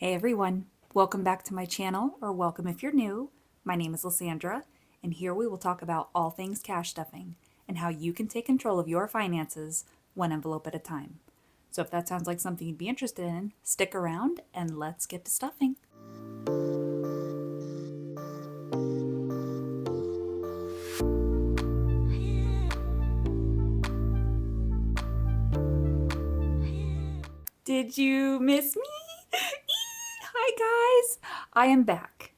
Hey everyone, welcome back to my channel, or welcome if you're new. My name is Lysandra, and here we will talk about all things cash stuffing and how you can take control of your finances one envelope at a time. So if that sounds like something you'd be interested in, stick around and let's get to stuffing. Did you miss me? Hi guys, I am back.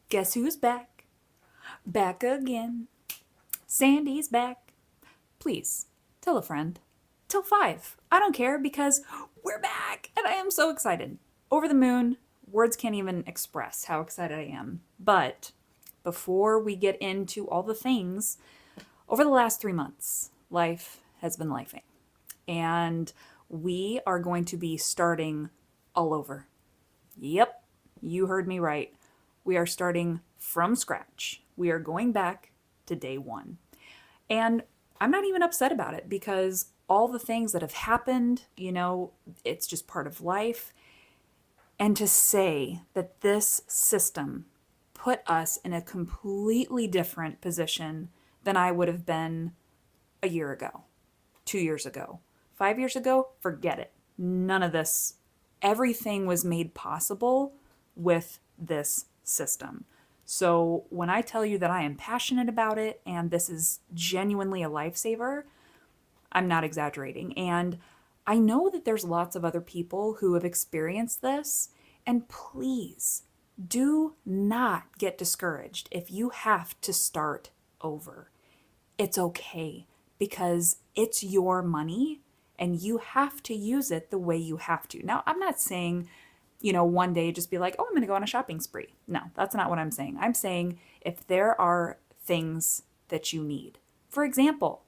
Guess who's back? Back again. Sandy's back. Please, tell a friend. Tell 5. I don't care because we're back and I am so excited. Over the moon. Words can't even express how excited I am. But before we get into all the things, over the last 3 months, life has been lifing. And we are going to be starting all over. Yep, you heard me right. We are starting from scratch. We are going back to day one. And I'm not even upset about it because all the things that have happened, it's just part of life. And to say that this system put us in a completely different position than I would have been a year ago, 2 years ago, 5 years ago, forget it. None of this, everything was made possible with this system. So when I tell you that I am passionate about it and this is genuinely a lifesaver, I'm not exaggerating. And I know that there's lots of other people who have experienced this. And please do not get discouraged if you have to start over. It's okay because it's your money and you have to use it the way you have to. Now, I'm not saying, one day just be like, oh, I'm going to go on a shopping spree. No, that's not what I'm saying. I'm saying if there are things that you need. For example,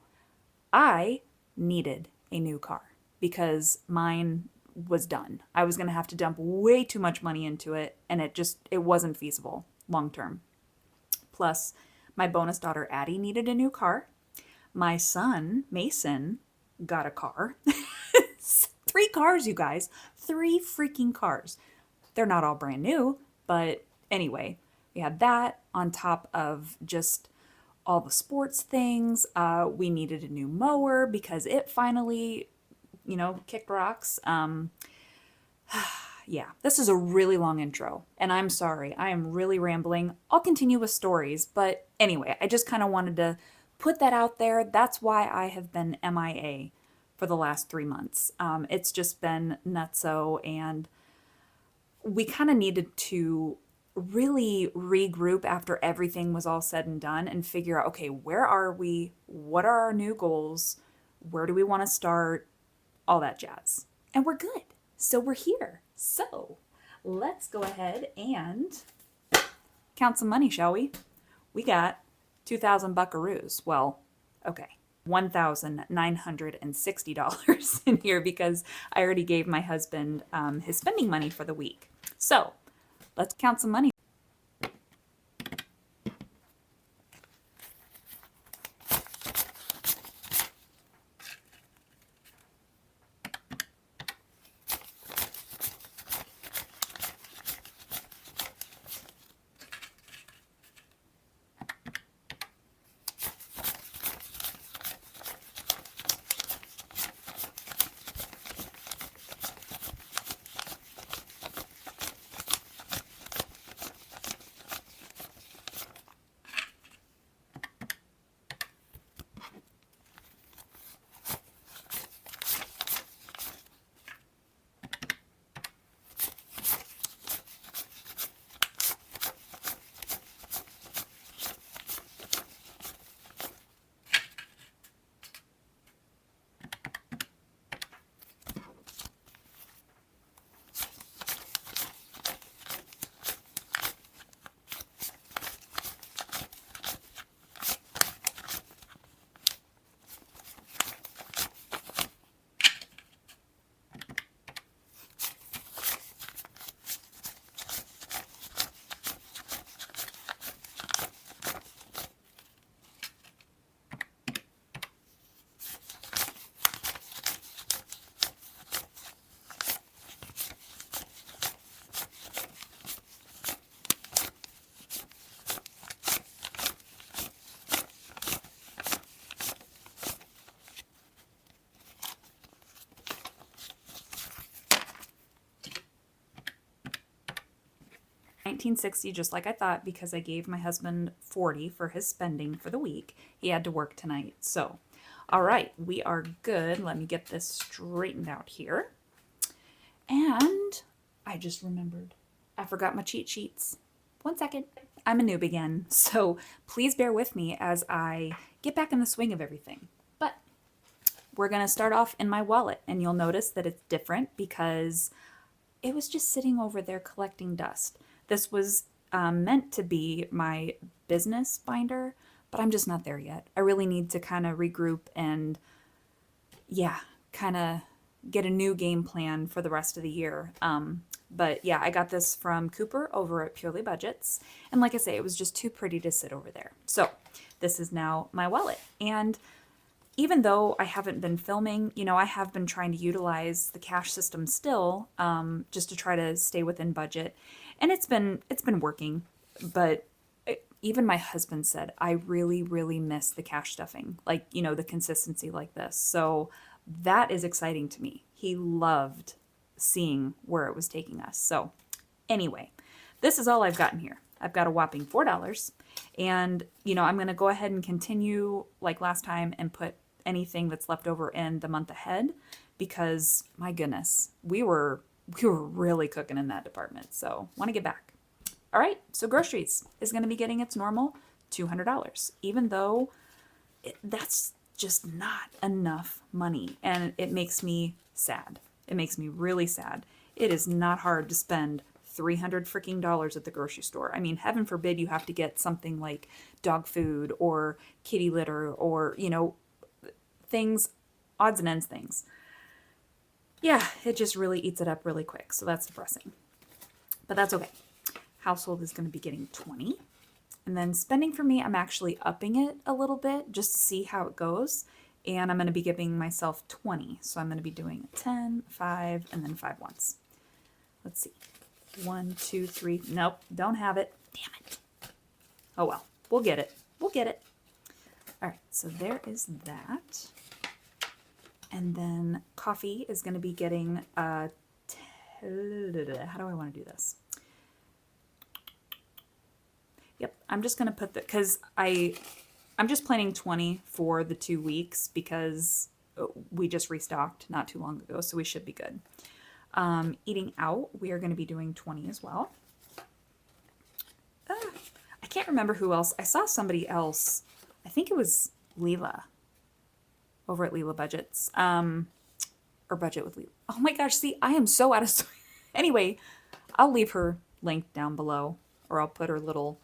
I needed a new car because mine was done. I was going to have to dump way too much money into it, and it wasn't feasible long term. Plus, my bonus daughter Addie needed a new car. My son Mason got a car. 3 cars, you guys. 3 freaking cars. They're not all brand new, but anyway, we had that on top of just all the sports things. We needed a new mower because it finally, kicked rocks. Yeah, this is a really long intro, and I'm sorry. I am really rambling. I'll continue with stories, but anyway, I just kind of wanted to put that out there. That's why I have been MIA for the last 3 months. It's just been nutso, and we kind of needed to really regroup after everything was all said and done and figure out, okay, where are we? What are our new goals? Where do we want to start? All that jazz. And we're good. So we're here. So let's go ahead and count some money, shall we? We got 2,000 buckaroos. Well, okay. $1,960 in here because I already gave my husband his spending money for the week. So let's count some money. $19.60, just like I thought, because I gave my husband $40 for his spending for the week. He had to work tonight. So, all right, we are good. Let me get this straightened out here. And I just remembered, I forgot my cheat sheets. 1 second. I'm a noob again, so please bear with me as I get back in the swing of everything. But we're going to start off in my wallet, and you'll notice that it's different because it was just sitting over there collecting dust. This was meant to be my business binder, but I'm just not there yet. I really need to kind of regroup and, yeah, kind of get a new game plan for the rest of the year. But yeah, I got this from Cooper over at PurelyBudgets. And like I say, it was just too pretty to sit over there. So this is now my wallet. And even though I haven't been filming, you know, I have been trying to utilize the cash system still, just to try to stay within budget. And it's been working. But even my husband said, I really, really miss the cash stuffing, like, you know, the consistency like this. So that is exciting to me. He loved seeing where it was taking us. So anyway, this is all I've gotten here. I've got a whopping $4. And, you know, I'm going to go ahead and continue like last time and put anything that's left over in the month ahead because, my goodness, we were really cooking in that department. So want to get back. All right, so groceries is going to be getting its normal $200, even though that's just not enough money. And it makes me sad. It makes me really sad. It is not hard to spend $300 freaking dollars at the grocery store. I mean, heaven forbid you have to get something like dog food or kitty litter or, you know, things, odds and ends things. Yeah, it just really eats it up really quick. So that's depressing. But that's okay. Household is going to be getting 20. And then spending for me, I'm actually upping it a little bit just to see how it goes. And I'm going to be giving myself 20. So I'm going to be doing 10, 5, and then 5 once. Let's see. 1, 2, 3. Nope, don't have it. Damn it. Oh well, we'll get it. We'll get it. All right, so there is that. And then coffee is going to be getting, how do I want to do this? Yep, I'm just going to put the, because I'm just planning 20 for the 2 weeks because we just restocked not too long ago, so we should be good. Eating out, we are going to be doing 20 as well. I can't remember who else. I saw somebody else. I think it was Leela over at BudgetwithLasandra, or Budget with Leela. Oh my gosh, see, I am so out of Anyway, I'll leave her link down below, or I'll put her little,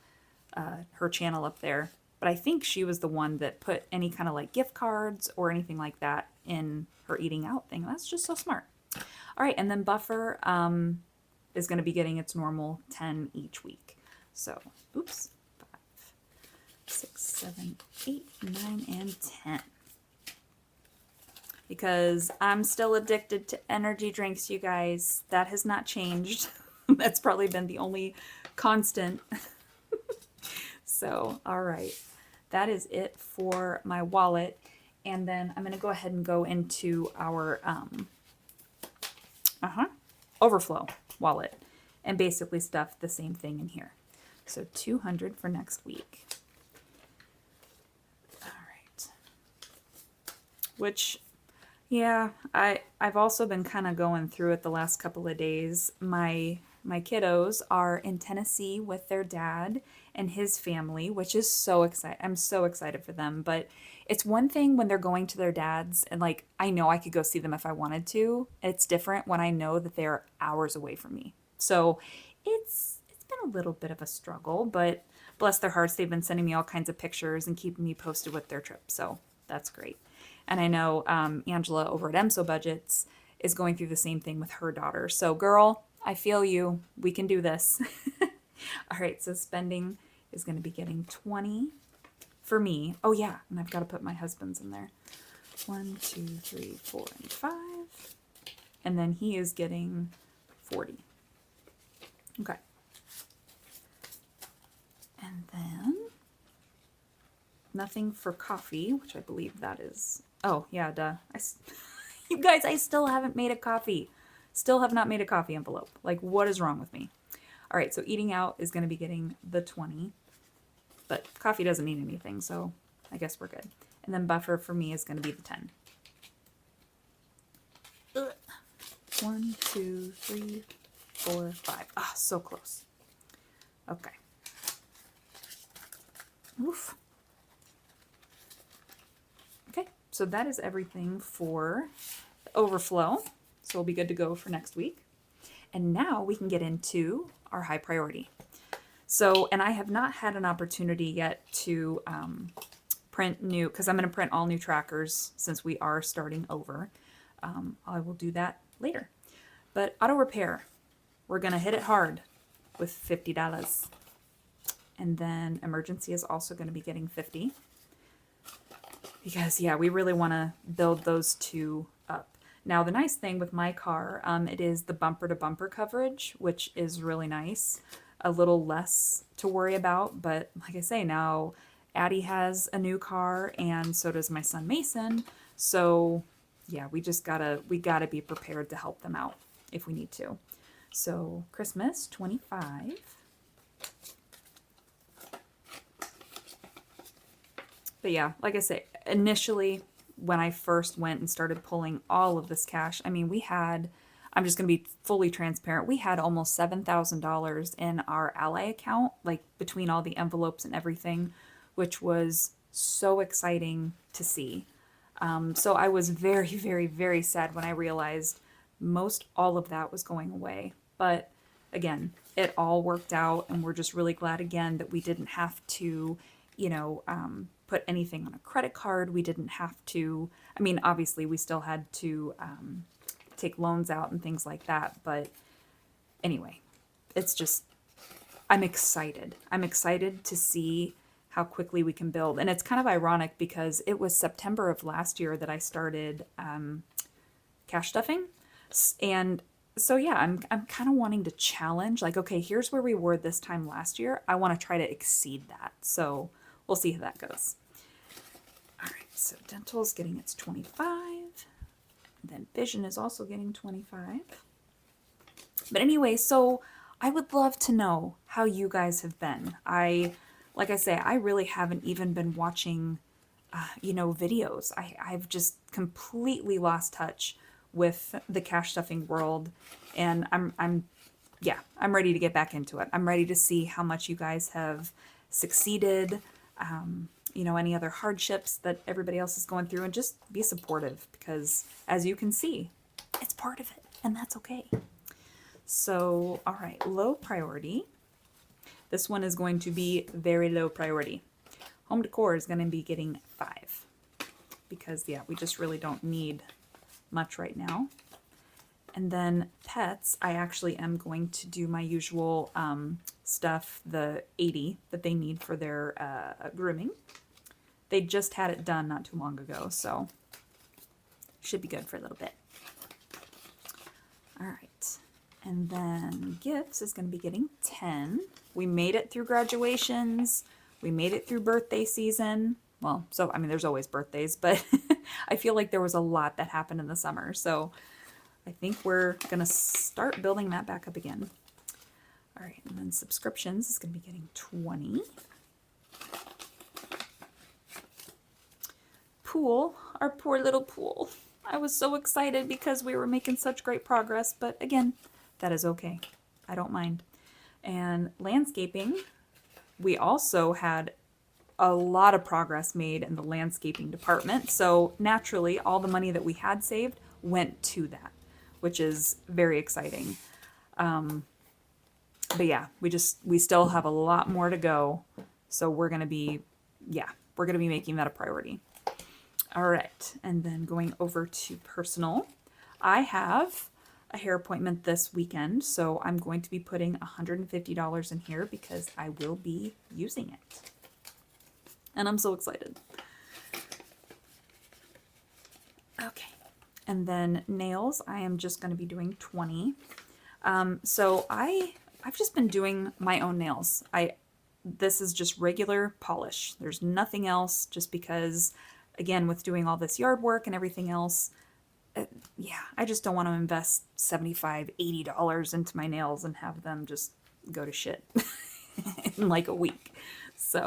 her channel up there. But I think she was the one that put any kind of like gift cards or anything like that in her eating out thing. That's just so smart. All right, and then Buffer is going to be getting its normal 10 each week. So, oops, 5, 6, 7, 8, 9, and 10. Because I'm still addicted to energy drinks, you guys. That has not changed. That's probably been the only constant. So, all right. That is it for my wallet. And then I'm going to go ahead and go into our Overflow wallet and basically stuff the same thing in here. So 200 for next week. All right. Which, yeah, I've also been kind of going through it the last couple of days. My kiddos are in Tennessee with their dad and his family, which is so exciting. I'm so excited for them. But it's one thing when they're going to their dad's and like, I know I could go see them if I wanted to. It's different when I know that they're hours away from me. So it's been a little bit of a struggle, but bless their hearts, they've been sending me all kinds of pictures and keeping me posted with their trip. So that's great. And I know Angela over at EmsoBudgets is going through the same thing with her daughter. So girl, I feel you. We can do this. All right, so spending is going to be getting 20 for me. Oh yeah, and I've got to put my husband's in there. 1, 2, 3, 4, and 5. And then he is getting 40. Okay. And then nothing for coffee, which I believe that is. Oh, yeah, duh. You guys, I still haven't made a coffee. Still have not made a coffee envelope. Like, what is wrong with me? All right, so eating out is going to be getting the 20, but coffee doesn't need anything, so I guess we're good. And then buffer for me is going to be the 10. Ugh. 1, 2, 3, 4, 5. Ah, so close. Okay. Oof. Okay, so that is everything for the overflow. So we'll be good to go for next week. And now we can get into our high priority. So, and I have not had an opportunity yet to print new, because I'm going to print all new trackers since we are starting over. I will do that later. But auto repair, we're going to hit it hard with $50. And then emergency is also going to be getting 50. Because, yeah, we really want to build those two up. Now, the nice thing with my car, it is the bumper-to-bumper coverage, which is really nice. A little less to worry about, but like I say, now Addie has a new car, and so does my son Mason. So, yeah, we gotta be prepared to help them out if we need to. So, Christmas, 25. But yeah, like I say, initially, when I first went and started pulling all of this cash, I mean, I'm just going to be fully transparent, we had almost $7,000 in our Ally account, like between all the envelopes and everything, which was so exciting to see. So I was very, very, very sad when I realized most all of that was going away. But again, it all worked out, and we're just really glad again that we didn't have to, put anything on a credit card. We didn't have to, I mean, obviously we still had to take loans out and things like that. But anyway, it's just, I'm excited. I'm excited to see how quickly we can build. And it's kind of ironic because it was September of last year that I started cash stuffing. And so, yeah, I'm kind of wanting to challenge, like, okay, here's where we were this time last year. I want to try to exceed that. So we'll see how that goes. All right, so dental's getting its 25. Then vision is also getting 25. But anyway, so I would love to know how you guys have been. Like I say, I really haven't even been watching, videos. I've just completely lost touch with the cash stuffing world, and I'm ready to get back into it. I'm ready to see how much you guys have succeeded, any other hardships that everybody else is going through, and just be supportive because, as you can see, it's part of it, and that's okay. So, all right, low priority. This one is going to be very low priority. Home decor is going to be getting 5 because, yeah, we just really don't need much right now. And then pets, I actually am going to do my usual stuff, the 80 that they need for their grooming. They just had it done not too long ago, so should be good for a little bit. All right. And then gifts is going to be getting 10. We made it through graduations. We made it through birthday season. Well, so, I mean, there's always birthdays, but I feel like there was a lot that happened in the summer. So I think we're going to start building that back up again. All right, and then subscriptions is going to be getting 20. Pool, our poor little pool. I was so excited because we were making such great progress, but again, that is okay. I don't mind. And landscaping, we also had a lot of progress made in the landscaping department. So naturally, all the money that we had saved went to that, which is very exciting. But yeah, we still have a lot more to go. So we're going to be making that a priority. All right. And then going over to personal, I have a hair appointment this weekend. So I'm going to be putting $150 in here because I will be using it. And I'm so excited. Okay. And then nails, I am just going to be doing 20. So I've just been doing my own nails. This is just regular polish. There's nothing else, just because, again, with doing all this yard work and everything else, I just don't want to invest $75, $80 into my nails and have them just, go to shit in like a week. So,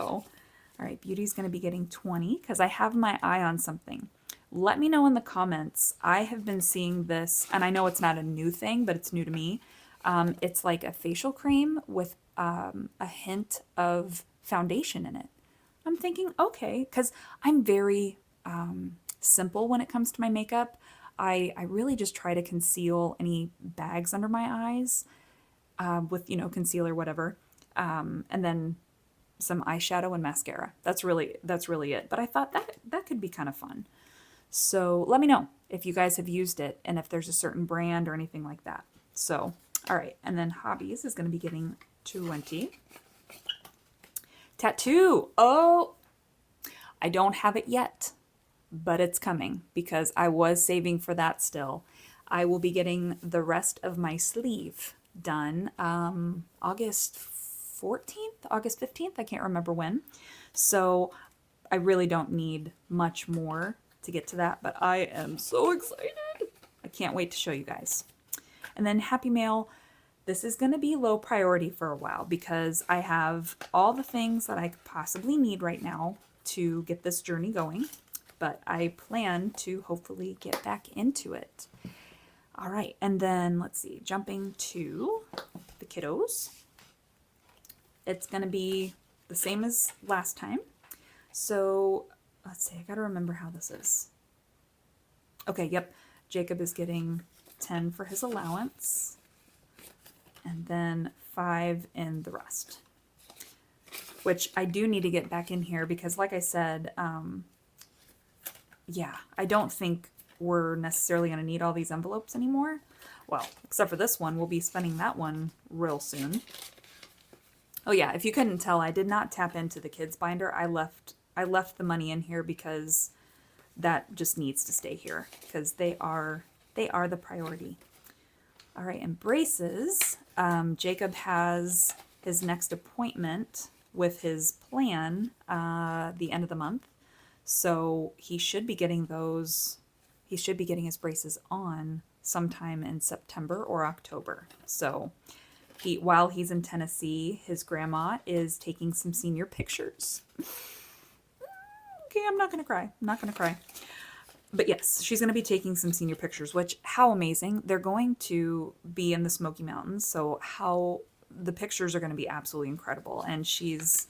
all right, Beauty's going to be getting 20 because I have my eye on something. Let me know in the comments. I have been seeing this, and I know it's not a new thing, but it's new to me. It's like a facial cream with a hint of foundation in it. I'm thinking, okay, because I'm very simple when it comes to my makeup. I really just try to conceal any bags under my eyes with, concealer, whatever. And then some eyeshadow and mascara. That's really it. But I thought that could be kind of fun. So let me know if you guys have used it and if there's a certain brand or anything like that. So, all right. And then Hobbies is going to be getting 20. Tattoo. Oh, I don't have it yet, but it's coming because I was saving for that still. I will be getting the rest of my sleeve done August 14th, August 15th. I can't remember when. So I really don't need much more to get to that, but I am so excited. I can't wait to show you guys. And then Happy Mail, this is going to be low priority for a while because I have all the things that I could possibly need right now to get this journey going, but I plan to hopefully get back into it. All right, and then let's see, jumping to the kiddos. It's going to be the same as last time. So let's see, I got to remember how this is. Okay, yep. Jacob is getting 10 for his allowance and then 5 in the rest, which I do need to get back in here because like I said, yeah, I don't think we're necessarily going to need all these envelopes anymore. Well, except for this one, we'll be spending that one real soon. Oh yeah, if you couldn't tell, I did not tap into the kids binder. I left the money in here because that just needs to stay here because they are the priority. All right, and braces. Jacob has his next appointment with his plan the end of the month, so he should be getting those. He should be getting his braces on sometime in September or October. So while he's in Tennessee, his grandma is taking some senior pictures. Okay, I'm not going to cry. I'm not going to cry. But yes, she's going to be taking some senior pictures, which, how amazing. They're going to be in the Smoky Mountains, so how the pictures are going to be absolutely incredible. And she's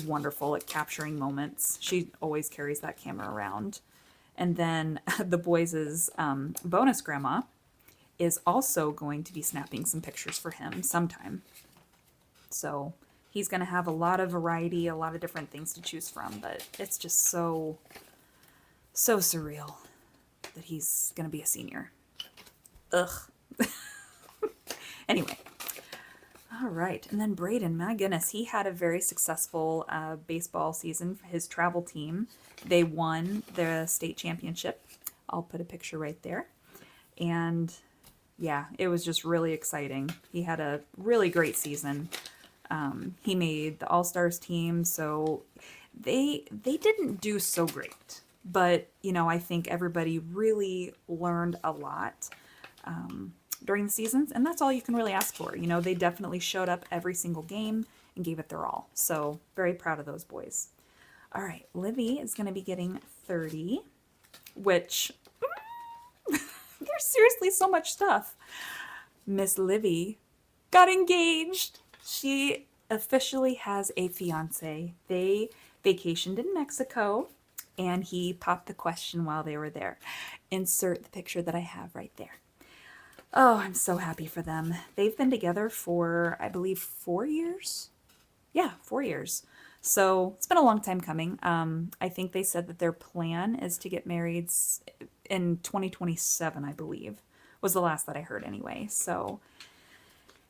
wonderful at capturing moments. She always carries that camera around. And then the boys' bonus grandma is also going to be snapping some pictures for him sometime. So he's going to have a lot of variety, a lot of different things to choose from, but it's just so surreal that he's going to be a senior. Ugh. Anyway. All right. And then Braden, my goodness, he had a very successful baseball season for his travel team. They won the state championship. I'll put a picture right there. And yeah, it was just really exciting. He had a really great season. He made the All-Stars team, so they didn't do so great. But, I think everybody really learned a lot during the seasons, and that's all you can really ask for. They definitely showed up every single game and gave it their all. So very proud of those boys. All right, Livy is going to be getting 30, which there's seriously so much stuff. Miss Livy got engaged. She officially has a fiance. They vacationed in Mexico, and he popped the question while they were there. Insert the picture that I have right there. Oh, I'm so happy for them. They've been together for, I believe, 4 years. Yeah, 4 years. So it's been a long time coming. I think they said that their plan is to get married in 2027, I believe, was the last that I heard anyway. So,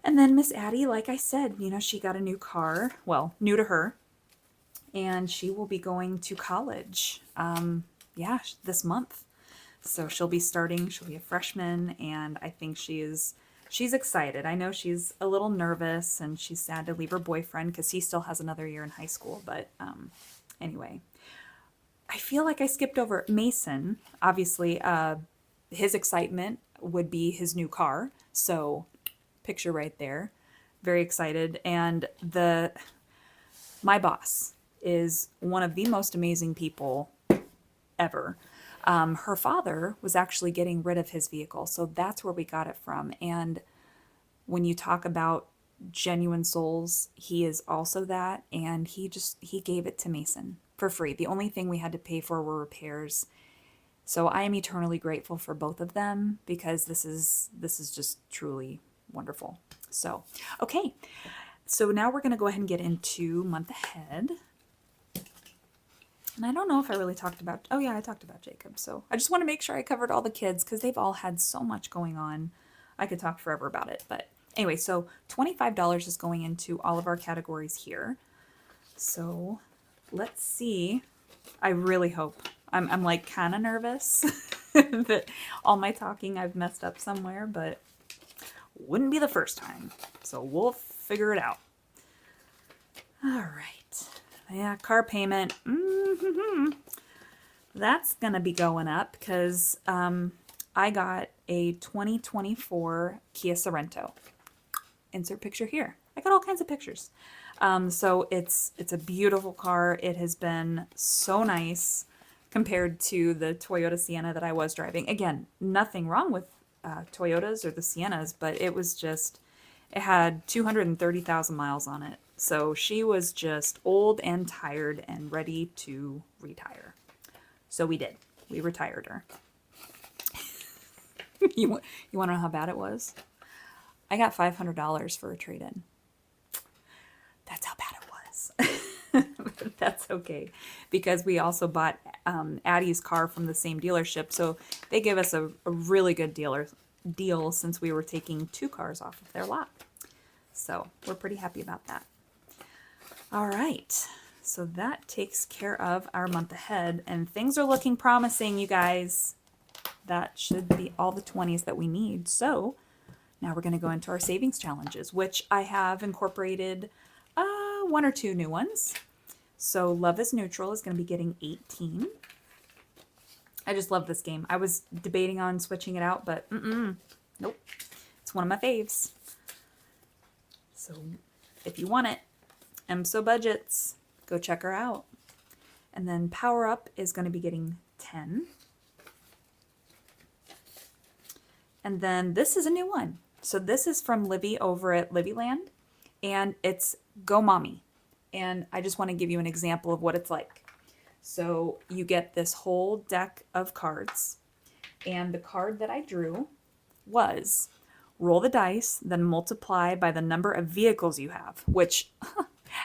and then Miss Addie, like I said, she got a new car. Well, new to her. And she will be going to college, this month. So she'll be a freshman, and I think she's excited. I know she's a little nervous, and she's sad to leave her boyfriend because he still has another year in high school. But anyway, I feel like I skipped over Mason. Obviously, his excitement would be his new car. So picture right there. very excited. And my boss is one of the most amazing people ever. Her father was actually getting rid of his vehicle, so that's where we got it from. And when you talk about genuine souls, he is also that, and he gave it to Mason for free. The only thing we had to pay for were repairs. So I am eternally grateful for both of them, because this is just truly wonderful. So, okay. So now we're going to go ahead and get into month ahead. And I don't know if I really talked about, oh yeah, I talked about Jacob. So I just want to make sure I covered all the kids, because they've all had so much going on. I could talk forever about it. But anyway, so $25 is going into all of our categories here. So let's see. I really hope. I'm like kind of nervous that all my talking I've messed up somewhere, but wouldn't be the first time. So we'll figure it out. All right. Yeah, car payment. That's going to be going up because I got a 2024 Kia Sorento. Insert picture here. I got all kinds of pictures. So it's a beautiful car. It has been so nice compared to the Toyota Sienna that I was driving. Again, nothing wrong with Toyotas or the Siennas, but it had 230,000 miles on it. So she was just old and tired and ready to retire. So we did. We retired her. You want to know how bad it was? I got $500 for a trade-in. That's how bad it was. But that's okay, because we also bought Addie's car from the same dealership. So they gave us a really good deal since we were taking 2 cars off of their lot. So we're pretty happy about that. All right. So that takes care of our month ahead, and things are looking promising, you guys. That should be all the 20s that we need. So now we're going to go into our savings challenges, which I have incorporated 1 or 2 new ones. So Love is Neutral is going to be getting 18. I just love this game. I was debating on switching it out, but nope. It's one of my faves. So if you want it, EmsoBudgets, go check her out. And then Power Up is going to be getting 10. And then this is a new one. So this is from Livy over at Livyland, and it's Go Mommy. And I just want to give you an example of what it's like. So you get this whole deck of cards, and the card that I drew was roll the dice, then multiply by the number of vehicles you have, which,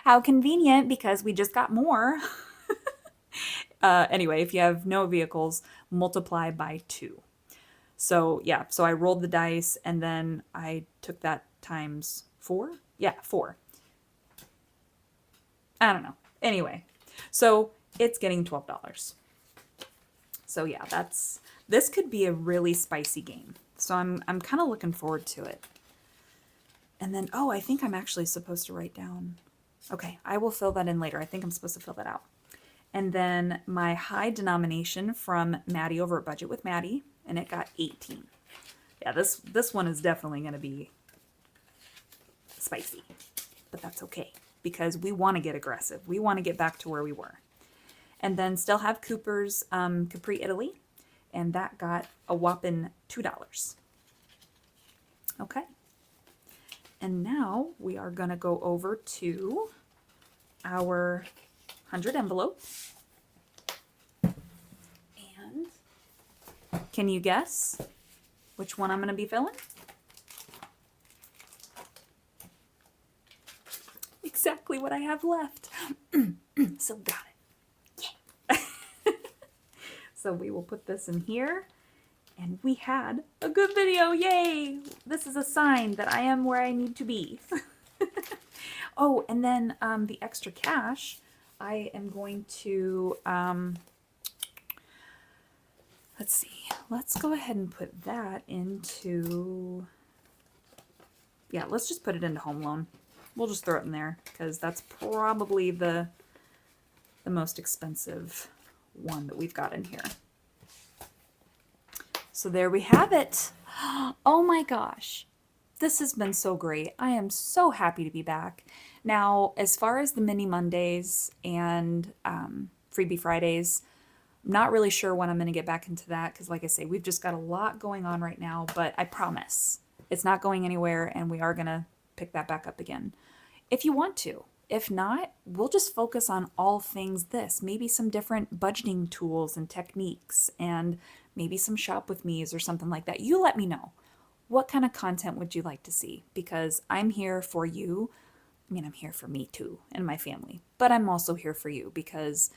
how convenient, because we just got more. Anyway, if you have no vehicles, multiply by 2. So yeah, so I rolled the dice, and then I took that times 4. Yeah, 4. I don't know. Anyway, so it's getting $12. So yeah, this could be a really spicy game. So I'm kind of looking forward to it. And then, oh, I think I'm actually supposed to write down. Okay, I will fill that in later. I think I'm supposed to fill that out. And then my high denomination from Maddie over at BudgetwithMaddie, and it got 18. Yeah, this one is definitely going to be spicy, but that's okay, because we want to get aggressive. We want to get back to where we were. And then still have Cooper's Capri Italy, and that got a whopping $2. Okay. And now we are going to go over to our 100 envelope. And can you guess which one I'm going to be filling? Exactly what I have left. So got it. Yeah. So we will put this in here. And we had a good video. Yay! This is a sign that I am where I need to be. Oh, and then the extra cash, I am going to, let's see. Let's go ahead and put that into, yeah, let's just put it into home loan. We'll just throw it in there because that's probably the most expensive one that we've got in here. So there we have it. Oh my gosh. this has been so great. I am so happy to be back. Now, as far as the mini Mondays and Freebie Fridays, I'm not really sure when I'm going to get back into that because, like I say, we've just got a lot going on right now, but I promise it's not going anywhere and we are going to pick that back up again if you want to. If not, we'll just focus on all things this, maybe some different budgeting tools and techniques, and maybe some shop with me's or something like that. You let me know. What kind of content would you like to see? Because I'm here for you. I mean, I'm here for me too and my family, but I'm also here for you because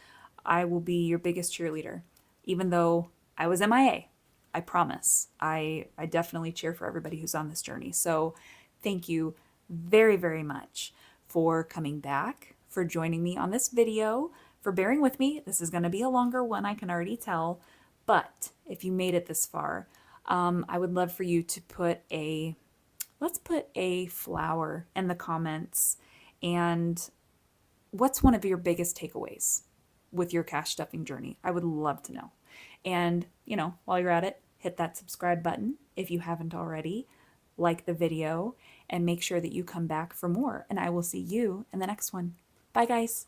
I will be your biggest cheerleader. Even though I was MIA, I promise. I definitely cheer for everybody who's on this journey. So thank you very, very much for coming back, for joining me on this video, for bearing with me. This is going to be a longer one, I can already tell. But if you made it this far, I would love for you to let's put a flower in the comments. And what's one of your biggest takeaways with your cash stuffing journey? I would love to know. And, while you're at it, hit that subscribe button if you haven't already. Like the video and make sure that you come back for more. And I will see you in the next one. Bye, guys.